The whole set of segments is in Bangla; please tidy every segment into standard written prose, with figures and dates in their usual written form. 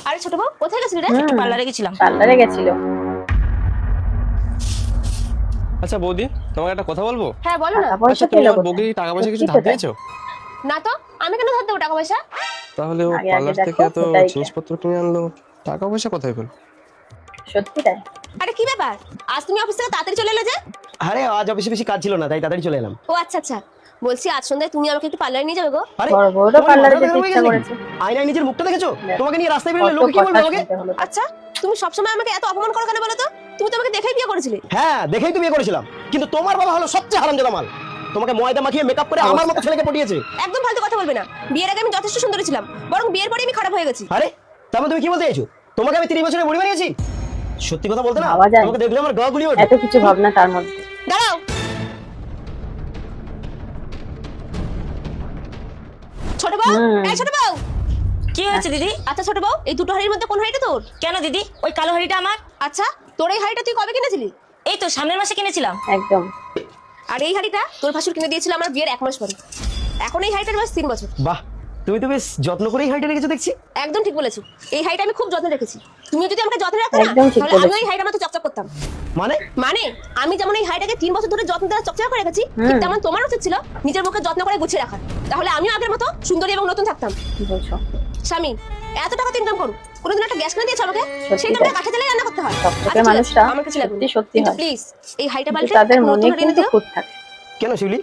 আরে ছোট বউ কোথায় গেছিলি রে? একটু পার্লারে গেছিলাম। পার্লারে গেছিল। আচ্ছা বৌদি, তোমাকে একটা কথা বলবো। হ্যাঁ বলো না। টাকা পয়সা আচ্ছা তুমি পেলো আমার কোথায়? বউকে টাকা পয়সা কিছু সত্যি ধার তো তাই। দিয়েছো? না তো, আমি কেন ধার দেবো টাকা পয়সা? তাহলে ও আগে আগে পার্লার থেকে দেখো এত কোথায় জিনিসপত্র কিনে আনলো, টাকা পয়সা কোথায় পেলো? সত্যি তাই। আরে কি ব্যাপার, আজ তুমি অফিস থেকে তাড়াতাড়ি চলে এলে যে? আরে আজ অফিসে বেশি কাজ ছিল না, তাই তাড়াতাড়ি চলে এলাম। ও আচ্ছা আচ্ছা, বলছি আজ সন্ধ্যায় তুমি আমাকে একটু পার্লারে নিয়ে যাবে গো? আরে বড় বড় তোমার পার্লারে মাথা যেতে খারাপ হয়ে ইচ্ছা গেছে নাকি? করেছে। আয়নায় নিজের মুখটা দেখেছো? দেখ, তোমাকে নিয়ে রাস্তায় বেরোলে কত লোকে কি বলবে কথা আমাকে? শুনতে হলো তার। আচ্ছা, তুমি সবসময় আমাকে এত অপমান করো কেন বলো তো? তুমি তো আমাকে দেখেই বিয়ে করেছিলে। হ্যাঁ দেখেই তো বিয়ে করেছিলাম, কিন্তু তোমার বাবা হলো সবচেয়ে হারামজাদা মাল। তোমাকে ময়দা মাখিয়ে মেকআপ করে আমার মতো ছেলেকে পটিয়েছে। একদম ফালতু কথা বলবে না। বিয়ের আগে আমি যথেষ্ট সুন্দরী ছিলাম, বরং বিয়ের পরে আমি খারাপ হয়ে গেছি। আরে তার মানে তুমি কি বলতে চাইছো? তোমাকে আমি 30 বছরের বুড়ি বানিয়েছি? সত্যি কথা বলতে না, ভাবা যায়? তোমাকে দেখলে আমার গা গুলিয়ে ওঠে। এত কিছু ভাবনা তার মধ্যে। দাঁড়াও ছোট বউ, এই ছোট বউ। কি হয়েছে দিদি? আচ্ছা ছোট বউ, এই দুটো হাড়ির মধ্যে কোন হাড়িটা তোর? কেন দিদি, ওই কালো হাড়িটা আমার। আচ্ছা, তোর এই হাড়িটা তুই কবে কিনেছিলি? এই তো সামনের মাসে কিনেছিলাম। একদম। আর এই হাড়িটা তোর ভাসুর কিনে দিয়েছিল আমার বিয়ের 1 মাস পরে। এখন এই হাড়িটার বয়স 3 বছর। বাহ, তুমি তো বেশ যত্ন করেই হাইটা রেখেছো দেখছি। একদম ঠিক বলেছো, এই হাড়িটা আমি খুব যত্নে রেখেছি। তুমি যদি আমাকে যত্নে রাখতে না, একদম ঠিক তাহলে আমি বলেছো। এই হাড়িটার মতো চকচক করতাম। মানে মানে আমি যেমন এই হাড়িটাকে 3 বছর ধরে যত্ন দ্বারা চকচক করে রেখেছি, ঠিক তেমন তোমার উচিত ছিল নিজের মুখে যত্ন করে গুছিয়ে রাখা। তাহলে আমিও আগের মতো সুন্দরী এবং নতুন থাকতাম। কি বলছো? স্বামী, এত টাকা তো ইনকাম করো, কোনোদিন একটা গ্যাস কিনে দিয়েছো আমাকে? সত্যি সেই তাই। টাকা কাঠে জ্বালিয়ে রান্না করতে হয়। চকচকে আচ্ছা, ঠিক আছে, মানুষটা আমার কিছু লাগবে সত্যি সত্যি হয়। প্লিজ এই হাড়িটা কিন্তু পাল্টে তাদের একটা মনে নতুন হাঁড়ি এনে কিন্তু দিও। খুঁত থাকে। কেন শিউলি,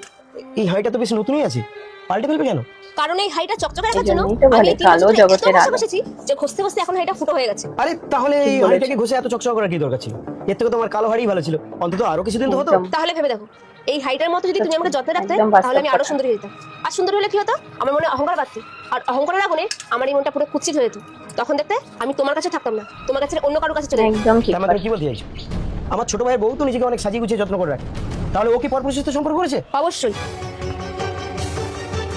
এই হাইটা তো বেশ নতুনই আছে, পাল্টে ফেলবে কেন? কারণ এই হাড়িটা চকচকে রাখার এই জন্য জন্যই তো আমি বলে এই 3 কালো বছর ধরে এত জগতের বসে আলো। বসেছি যে ঘষতে ঘষতে এখন হাড়িটা ফুটো হয়ে গেছে। আরে তাহলে এই ঠিক বলেছো। হাইটাকে ঘষে এত চকচক করার কি দরকার ছিল? এর থেকে তোমার কালো হাড়ি ভালো ছিল, অন্তত আরো কিছুদিন তো হতো। একদম। তাহলে ভেবে দেখো, এই হাইটার মতো যদি তুমি আমাকে যত্নে রাখতে, একদম বাস্তব তাহলে আমি আরো কথা। সুন্দরী হয়ে যেতাম। আর সুন্দর হলে কি হতো? আমার মনে অহংকার বাড়তো, আর অহংকারের আগুনে আমার এই মনটা পুরো কুৎসিত হয়ে যেত। তখন দেখতে আমি তোমার কাছে থাকতাম না, তোমার কাছে অন্য কারোর কাছে চলে যেতাম। একদম ঠিক তার মানে কথা। তুমি কি বলতে চাইছো? আমার ছোট ভাইয়ের বউ তো নিজেকে অনেক সাজিয়ে গুছিয়ে যত্ন করে রাখে, তাহলে ও কি পরপুরুষের সাথে সম্পর্ক করেছে? অবশ্যই।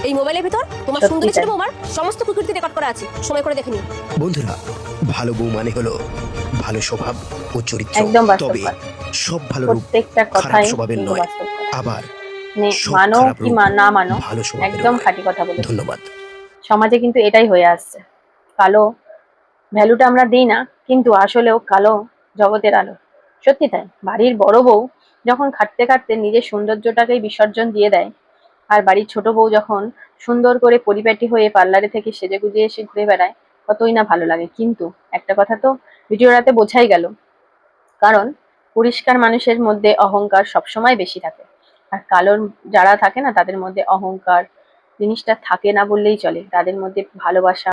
এই মোবাইলের ভিতর তোমার সত্যি সুন্দরী ছোট তাই। বৌমার সমস্ত কুকীর্তি রেকর্ড করা আছে, সময় করে দেখে নিও। বন্ধুরা, ভালো বউ মানে হলো ভালো স্বভাব ও চরিত্র। একদম বাস্তব তবে কথা। সব ভালো রূপ প্রত্যেকটা খারাপ কথাই স্বভাবের কিন্তু নয়। বাস্তব কথা। আবার সব মানো খারাপ কি রূপ না মানো, ভালো স্বভাবের একদম নয়। খাঁটি কথা বলেছো। ধন্যবাদ। সমাজে কিন্তু এটাই হয়ে আসছে। কালো ভ্যালুটা আমরা দিই না, কিন্তু আসলেও কালো জগতের আলো। সত্যি তাই। বাড়ির বড় বউ যখন খাটতে খাটতে নিজের সৌন্দর্যটাকেই বিসর্জন দিয়ে দেয়, আর বাড়ির ছোট বউ যখন সুন্দর করে পরিপাটি হয়ে পার্লারে থেকে সেজে গুজে এসে ঘুরে বেড়ায়, কতই না ভালো লাগে। কিন্তু একটা কথা তো ভিডিওটাতে বোঝাই গেল, কারণ পরিষ্কার মানুষের মধ্যে অহংকার সবসময় বেশি থাকে, আর কালোর যারা থাকে না তাদের মধ্যে অহংকার জিনিসটা থাকে না বললেই চলে। তাদের মধ্যে ভালোবাসা